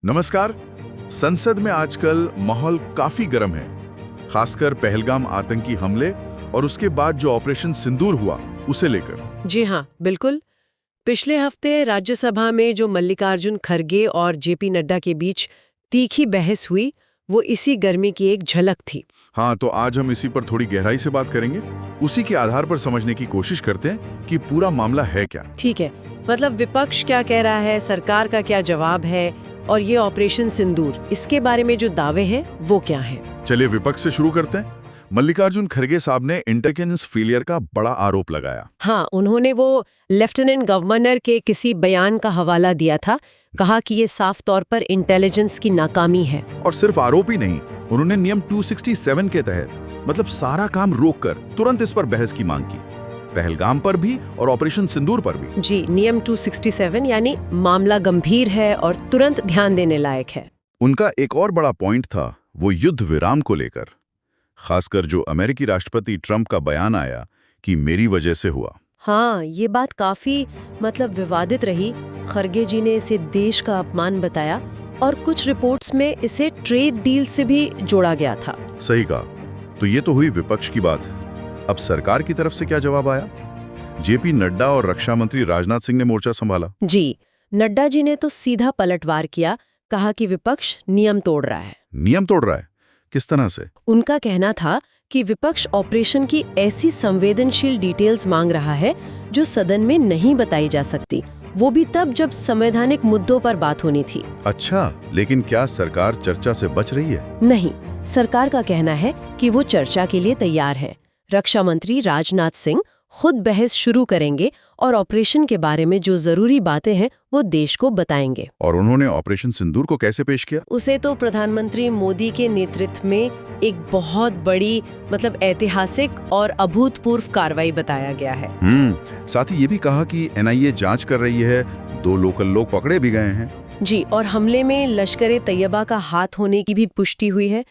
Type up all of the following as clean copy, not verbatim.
नमस्कार। संसद में आजकल माहौल काफी गर्म है, खासकर पहलगाम आतंकी हमले और उसके बाद जो ऑपरेशन सिंदूर हुआ उसे लेकर। जी हाँ, बिल्कुल। पिछले हफ्ते राज्यसभा में जो मल्लिकार्जुन खड़गे और जेपी नड्डा के बीच तीखी बहस हुई, वो इसी गर्मी की एक झलक थी। हाँ, तो आज हम इसी पर थोड़ी गहराई से बात करेंगे। उसी के आधार पर समझने की कोशिश करते हैं कि पूरा मामला है क्या। ठीक है, मतलब विपक्ष क्या कह रहा है, सरकार का क्या जवाब है, और ये ऑपरेशन सिंदूर, इसके बारे में जो दावे हैं वो क्या हैं? चलिए विपक्ष से शुरू करते हैं। मल्लिकार्जुन खड़गे साहब ने इंटेलिजेंस फेलियर का बड़ा आरोप लगाया। हाँ, उन्होंने वो लेफ्टिनेंट गवर्नर के किसी बयान का हवाला दिया था, कहा कि ये साफ तौर पर इंटेलिजेंस की नाकामी है। और सिर्फ आरोप ही नहीं, उन्होंने नियम 267 के तहत मतलब सारा काम रोककर तुरंत इस पर बहस की मांग की, पहलगाम पर भी और ऑपरेशन सिंदूर पर भी। जी, नियम 267 यानी मामला गंभीर है और तुरंत ध्यान देने लायक है। उनका एक और बड़ा पॉइंट था वो युद्ध विराम को लेकर, खासकर जो अमेरिकी राष्ट्रपति ट्रंप का बयान आया कि मेरी वजह से हुआ। हाँ, ये बात काफी विवादित रही। खड़गे जी ने इसे देश का अपमान बताया और कुछ रिपोर्ट्स में इसे ट्रेड डील से भी जोड़ा गया था। सही कहा। तो ये तो हुई विपक्ष की बात। अब सरकार की तरफ से क्या जवाब आया? जेपी नड्डा और रक्षा मंत्री राजनाथ सिंह ने मोर्चा संभाला। जी, नड्डा जी ने तो सीधा पलटवार किया, कहा कि विपक्ष नियम तोड़ रहा है। नियम तोड़ रहा है? किस तरह से? उनका कहना था कि विपक्ष ऑपरेशन की ऐसी संवेदनशील डिटेल्स मांग रहा है जो सदन में नहीं बताई जा सकती, वो भी तब जब संवैधानिक मुद्दों पर बात होनी थी। अच्छा, लेकिन क्या सरकार चर्चा से बच रही है? नहीं, सरकार का कहना है कि वो चर्चा के लिए तैयार है। रक्षा मंत्री राजनाथ सिंह खुद बहस शुरू करेंगे और ऑपरेशन के बारे में जो जरूरी बातें हैं वो देश को बताएंगे। और उन्होंने ऑपरेशन सिंदूर को कैसे पेश किया? उसे तो प्रधानमंत्री मोदी के नेतृत्व में एक बहुत बड़ी ऐतिहासिक और अभूतपूर्व कार्रवाई बताया गया है। साथ ही ये भी कहा कि एनआईए जांच कर रही है, 2 लोकल लोग पकड़े भी गए हैं। जी, और हमले में लश्कर-ए-तैयबा का हाथ होने की भी पुष्टि हुई है।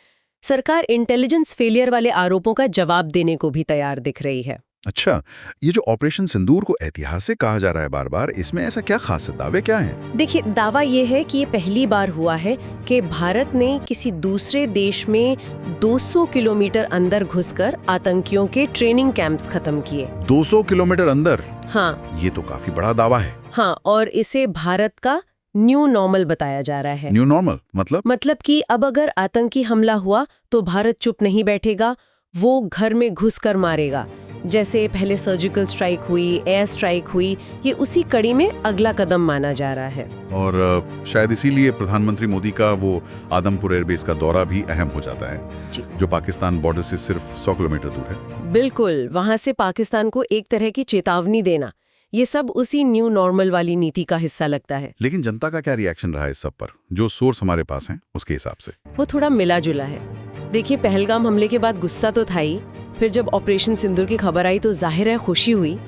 सरकार इंटेलिजेंस फेलियर वाले आरोपों का जवाब देने को भी तैयार दिख रही है। अच्छा, ये जो ऑपरेशन सिंदूर को ऐतिहासिक कहा जा रहा है बार-बार, इसमें ऐसा क्या खास है? दावे क्या हैं? देखिए, दावा ये है कि ये पहली बार हुआ है कि भारत ने किसी दूसरे देश में 200 किलोमीटर अंदर घुसकर आतंकियों के ट्रेनिंग कैंप्स खत्म किए। 200 किलोमीटर अंदर? हाँ। ये तो काफी बड़ा दावा है। हाँ, और इसे भारत का न्यू नॉर्मल बताया जा रहा है। न्यू नॉर्मल मतलब कि अब अगर आतंकी हमला हुआ तो भारत चुप नहीं बैठेगा, वो घर में घुसकर मारेगा। जैसे पहले सर्जिकल स्ट्राइक हुई, एयर स्ट्राइक हुई, ये उसी कड़ी में अगला कदम माना जा रहा है। और शायद इसीलिए प्रधानमंत्री मोदी का वो आदमपुर एयरबेस का दौरा भी अहम हो जाता है, जो पाकिस्तान बॉर्डर से सिर्फ 100 किलोमीटर दूर है। बिल्कुल, वहां से पाकिस्तान को एक तरह की चेतावनी देना, ये सब उसी न्यू नॉर्मल वाली नीति का हिस्सा लगता है। लेकिन जनता का क्या रिएक्शन रहा है इस सब पर? जो सोर्स हमारे पास हैं उसके हिसाब से वो थोड़ा मिला जुला है। देखिए, पहलगाम हमले के बाद गुस्सा तो था ही, फिर जब ऑपरेशन सिंदूर की खबर आई तो जाहिर है खुशी हुई।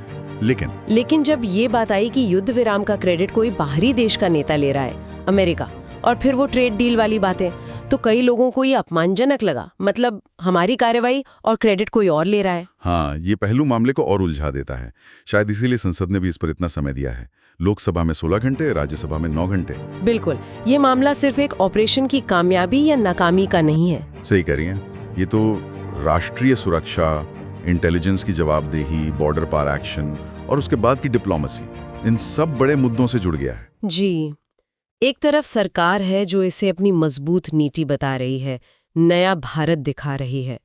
लेकिन जब ये बात आई कि युद्ध विराम का क्रेडिट कोई बाहरी देश का नेता ले रहा है, अमेरिका, और फिर वो ट्रेड डील वाली बातें, तो कई लोगों को ये अपमानजनक लगा। मतलब हमारी कार्रवाई और क्रेडिट कोई और ले रहा है। हाँ, ये पहलू मामले को और उलझा देता है। शायद इसीलिए संसद ने भी इस पर इतना समय दिया है। लोकसभा में 16 घंटे, राज्यसभा में 9 घंटे। बिल्कुल, ये मामला सिर्फ एक ऑपरेशन की कामयाबी या नाकामी का नहीं है। सही कह रही हैं। ये तो राष्ट्रीय सुरक्षा, इंटेलिजेंस की जवाबदेही, बॉर्डर पार एक्शन और उसके बाद की डिप्लोमेसी, इन सब बड़े मुद्दों से जुड़ गया है। जी, एक तरफ सरकार है जो इसे अपनी मजबूत नीति बता रही है, नया भारत दिखा रही है।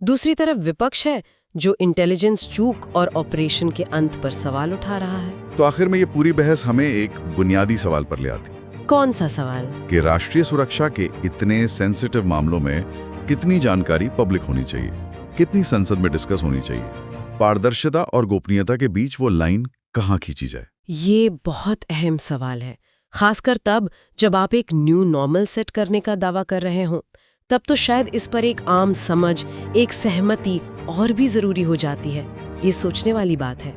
दूसरी तरफ विपक्ष है जो इंटेलिजेंस चूक और ऑपरेशन के अंत पर सवाल उठा रहा है। तो आखिर में ये पूरी बहस हमें एक बुनियादी सवाल पर ले आती। कौन सा सवाल? कि राष्ट्रीय सुरक्षा के इतने सेंसिटिव मामलों में कितनी जानकारी पब्लिक होनी चाहिए, कितनी संसद में डिस्कस होनी चाहिए, पारदर्शिता और गोपनीयता के बीच वो लाइन कहाँ खींची जाए? ये बहुत अहम सवाल है, खासकर तब जब आप एक न्यू नॉर्मल सेट करने का दावा कर रहे हों। तब तो शायद इस पर एक आम समझ, एक सहमति और भी जरूरी हो जाती है। ये सोचने वाली बात है।